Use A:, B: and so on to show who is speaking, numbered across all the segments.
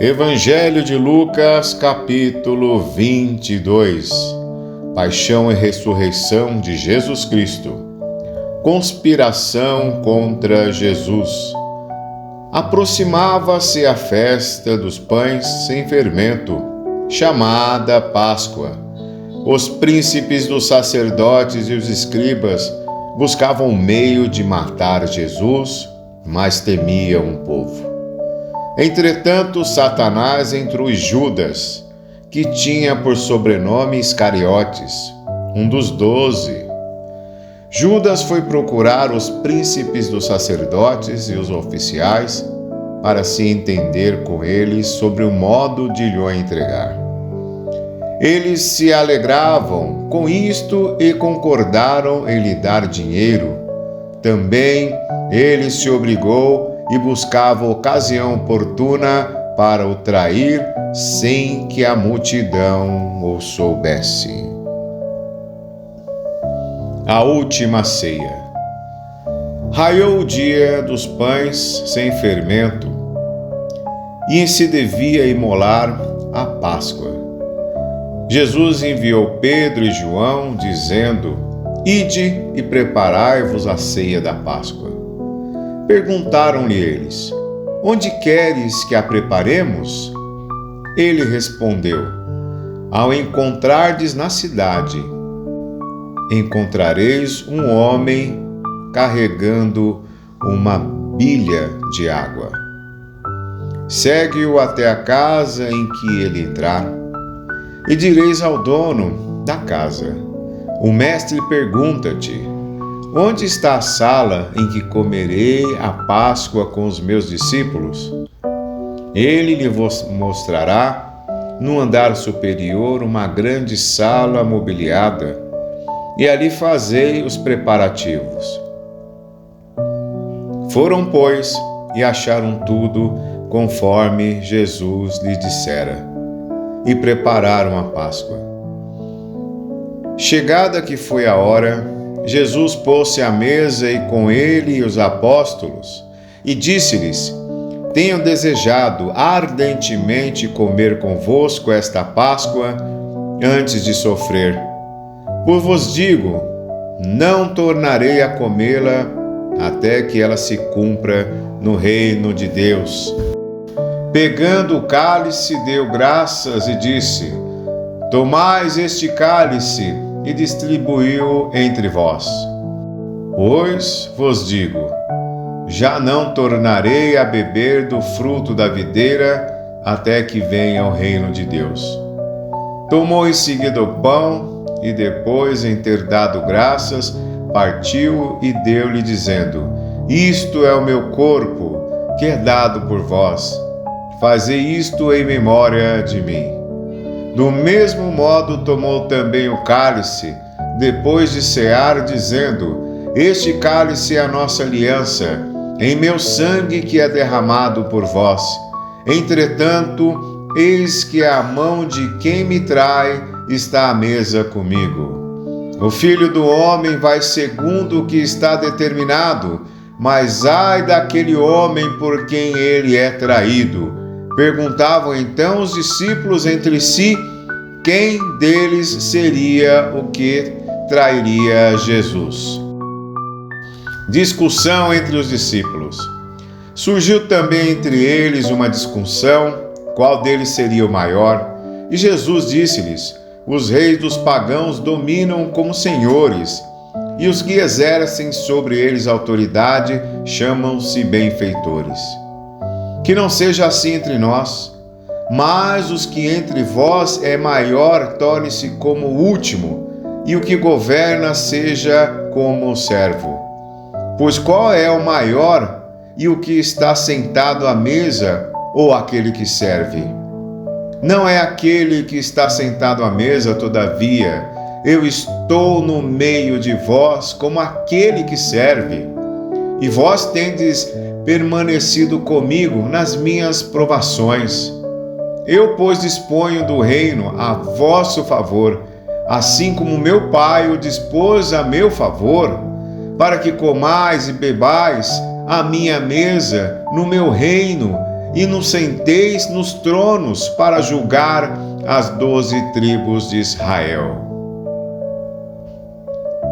A: Evangelho de Lucas, capítulo 22. Paixão e ressurreição de Jesus Cristo. Conspiração contra Jesus. Aproximava-se a festa dos pães sem fermento, chamada Páscoa. Os príncipes dos sacerdotes e os escribas buscavam meio de matar Jesus, mas temiam o povo. Entretanto, Satanás entrou em Judas, que tinha por sobrenome Iscariotes, um dos 12. Judas foi procurar os príncipes dos sacerdotes e os oficiais para se entender com eles sobre o modo de lhe entregar. Eles se alegravam com isto e concordaram em lhe dar dinheiro. Também ele se obrigou e buscava ocasião oportuna para o trair sem que a multidão o soubesse. A última ceia. Raiou o dia dos pães sem fermento e se devia imolar a Páscoa. Jesus enviou Pedro e João, dizendo: Ide e preparai-vos a ceia da Páscoa. Perguntaram-lhe eles: Onde queres que a preparemos? Ele respondeu: Ao encontrardes na cidade, encontrareis um homem carregando uma bilha de água. Segue-o até a casa em que ele entrar, e direis ao dono da casa: O mestre pergunta-te: Onde está a sala em que comerei a Páscoa com os meus discípulos? Ele lhe mostrará, no andar superior, uma grande sala mobiliada, e ali fazei os preparativos. Foram, pois, e acharam tudo conforme Jesus lhe dissera, e prepararam a Páscoa. Chegada que foi a hora, Jesus pôs-se à mesa e com ele os apóstolos, e disse-lhes: Tenho desejado ardentemente comer convosco esta Páscoa antes de sofrer. Pois vos digo, não tornarei a comê-la até que ela se cumpra no reino de Deus. Pegando o cálice, deu graças e disse: Tomais este cálice, e distribuiu entre vós. Pois vos digo, já não tornarei a beber do fruto da videira até que venha o reino de Deus. Tomou em seguida o pão, e depois, em ter dado graças, partiu e deu-lhe, dizendo: Isto é o meu corpo, que é dado por vós. Fazei isto em memória de mim. Do mesmo modo tomou também o cálice, depois de cear, dizendo: Este cálice é a nossa aliança, em meu sangue que é derramado por vós. Entretanto, eis que a mão de quem me trai está à mesa comigo. O Filho do Homem vai segundo o que está determinado, mas ai daquele homem por quem ele é traído. Perguntavam então os discípulos entre si quem deles seria o que trairia Jesus. Discussão entre os discípulos. Surgiu também entre eles uma discussão, qual deles seria o maior, e Jesus disse-lhes: Os reis dos pagãos dominam como senhores, e os que exercem sobre eles autoridade chamam-se benfeitores. Que não seja assim entre nós, mas os que entre vós é maior torne-se como o último, e o que governa seja como o servo. Pois qual é o maior, e o que está sentado à mesa, ou aquele que serve? Não é aquele que está sentado à mesa, todavia, eu estou no meio de vós como aquele que serve. E vós tendes permanecido comigo nas minhas provações. Eu, pois, disponho do reino a vosso favor, assim como meu Pai o dispôs a meu favor, para que comais e bebais à minha mesa no meu reino e nos senteis nos tronos para julgar as 12 tribos de Israel.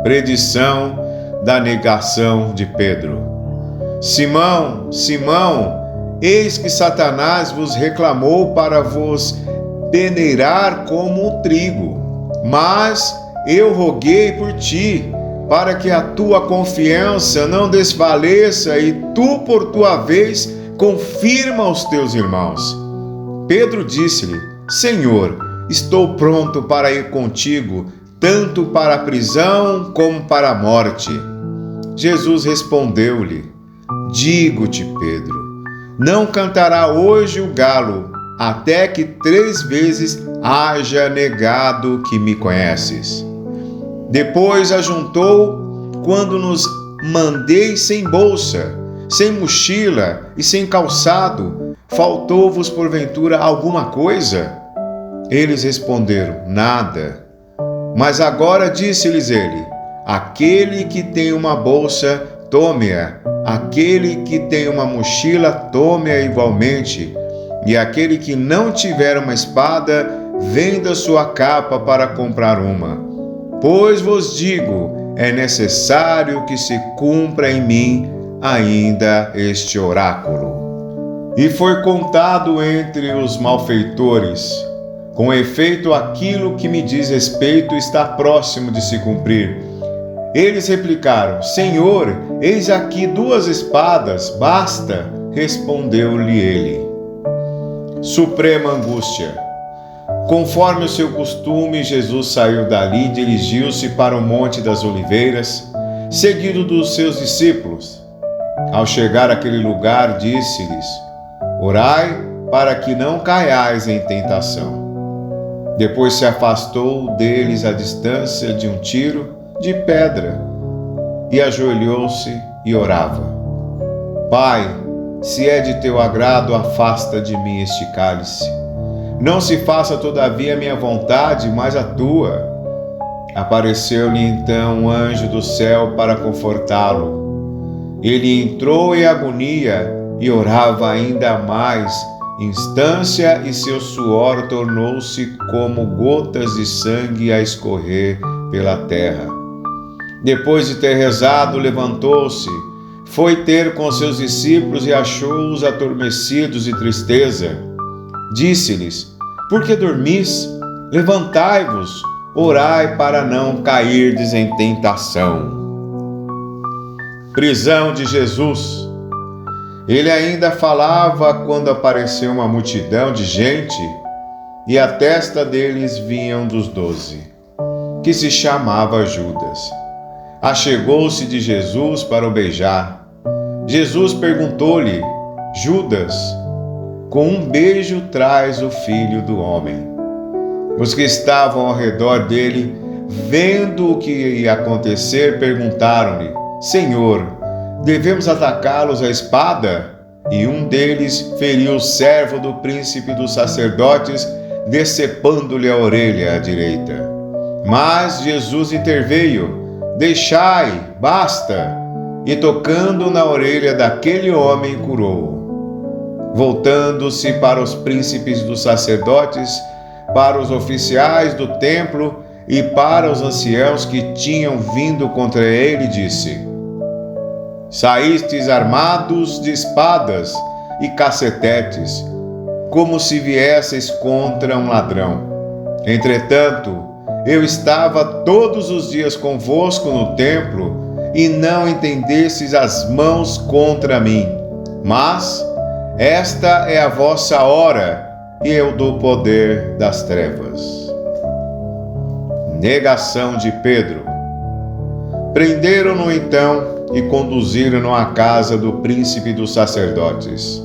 A: Predição da negação de Pedro. Simão, Simão, eis que Satanás vos reclamou para vos peneirar como o trigo, mas eu roguei por ti, para que a tua confiança não desfaleça e tu, por tua vez, confirma os teus irmãos. Pedro disse-lhe: Senhor, estou pronto para ir contigo, tanto para a prisão como para a morte. Jesus respondeu-lhe: Digo-te, Pedro, não cantará hoje o galo, até que 3 vezes haja negado que me conheces. Depois ajuntou, quando nos mandei sem bolsa, sem mochila e sem calçado, faltou-vos porventura alguma coisa? Eles responderam: Nada. Mas agora disse-lhes ele: Aquele que tem uma bolsa, tome-a. Aquele que tem uma mochila, tome-a igualmente. E aquele que não tiver uma espada, venda sua capa para comprar uma. Pois vos digo, é necessário que se cumpra em mim ainda este oráculo. E foi contado entre os malfeitores: com efeito, aquilo que me diz respeito está próximo de se cumprir. Eles replicaram: Senhor, eis aqui 2 espadas, basta. Respondeu-lhe ele. Suprema angústia. Conforme o seu costume, Jesus saiu dali e dirigiu-se para o Monte das Oliveiras, seguido dos seus discípulos. Ao chegar àquele lugar, disse-lhes: Orai para que não caiais em tentação. Depois se afastou deles à distância de um tiro de pedra e ajoelhou-se e orava: Pai, se é de teu agrado, afasta de mim este cálice. Não se faça todavia a minha vontade, mas a tua. Apareceu-lhe então um anjo do céu para confortá-lo. Ele entrou em agonia e orava ainda mais instância, e seu suor tornou-se como gotas de sangue a escorrer pela terra. Depois de ter rezado, levantou-se, foi ter com seus discípulos e achou-os adormecidos de tristeza. Disse-lhes: Por que dormis? Levantai-vos, orai para não cairdes em tentação. Prisão de Jesus. Ele ainda falava quando apareceu uma multidão de gente, e à testa deles vinha um dos 12, que se chamava Judas. Achegou-se de Jesus para o beijar. Jesus perguntou-lhe: Judas, com um beijo traz o Filho do Homem. Os que estavam ao redor dele, vendo o que ia acontecer, perguntaram-lhe: Senhor, devemos atacá-los à espada? E um deles feriu o servo do príncipe dos sacerdotes, decepando-lhe a orelha à direita. Mas Jesus interveio: Deixai, basta! E tocando na orelha daquele homem, curou-o. Voltando-se para os príncipes dos sacerdotes, para os oficiais do templo e para os anciãos que tinham vindo contra ele, disse: Saístes armados de espadas e cacetetes, como se viesseis contra um ladrão. Entretanto, eu estava todos os dias convosco no templo, e não entendestes as mãos contra mim. Mas esta é a vossa hora, e eu dou poder das trevas. Negação de Pedro. Prenderam-no então e conduziram-no à casa do príncipe dos sacerdotes.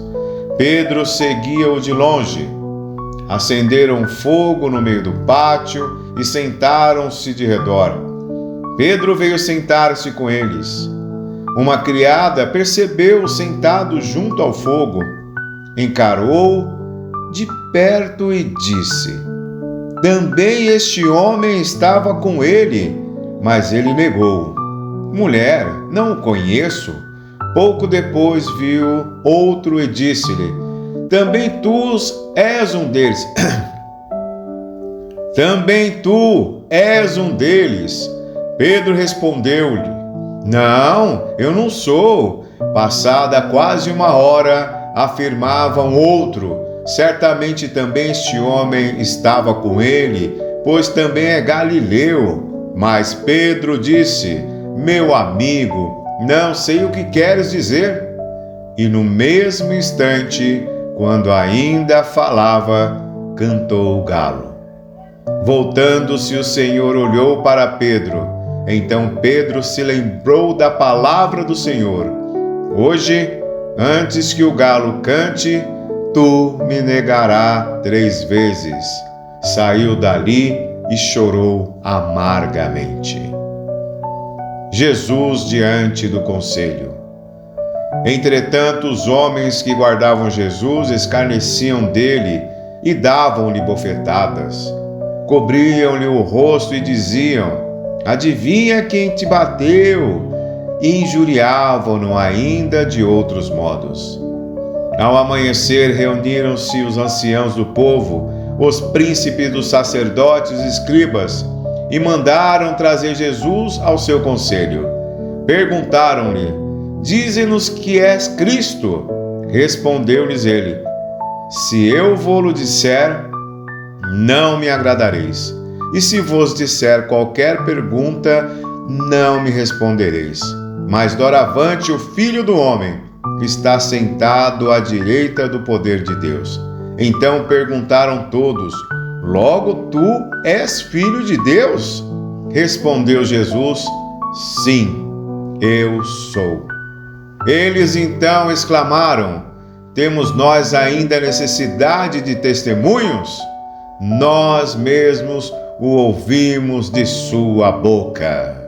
A: Pedro seguia-o de longe. Acenderam fogo no meio do pátio e sentaram-se de redor. Pedro veio sentar-se com eles. Uma criada percebeu-o sentado junto ao fogo, encarou-o de perto e disse: Também este homem estava com ele, mas ele negou: Mulher, não o conheço. Pouco depois viu outro e disse-lhe: também tu és um deles. Também tu és um deles. Pedro respondeu-lhe: Não, eu não sou. Passada quase uma hora, afirmava um outro: Certamente também este homem estava com ele, pois também é galileu. Mas Pedro disse: Meu amigo, não sei o que queres dizer. E no mesmo instante, quando ainda falava, cantou o galo. Voltando-se, o Senhor olhou para Pedro. Então Pedro se lembrou da palavra do Senhor: Hoje, antes que o galo cante, tu me negarás 3 vezes. Saiu dali e chorou amargamente. Jesus diante do conselho. Entretanto, os homens que guardavam Jesus escarneciam dele e davam-lhe bofetadas. Cobriam-lhe o rosto e diziam: Adivinha quem te bateu? E injuriavam-no ainda de outros modos. Ao amanhecer, reuniram-se os anciãos do povo, os príncipes dos sacerdotes e escribas, e mandaram trazer Jesus ao seu conselho. Perguntaram-lhe: Dize-nos que és Cristo. Respondeu-lhes ele: Se eu vou-lo disser, não me agradareis. E se vos disser qualquer pergunta, não me respondereis. Mas doravante o Filho do Homem está sentado à direita do poder de Deus. Então perguntaram todos: Logo tu és Filho de Deus? Respondeu Jesus: Sim, eu sou. Eles então exclamaram: Temos nós ainda necessidade de testemunhos? Nós mesmos o ouvimos de sua boca.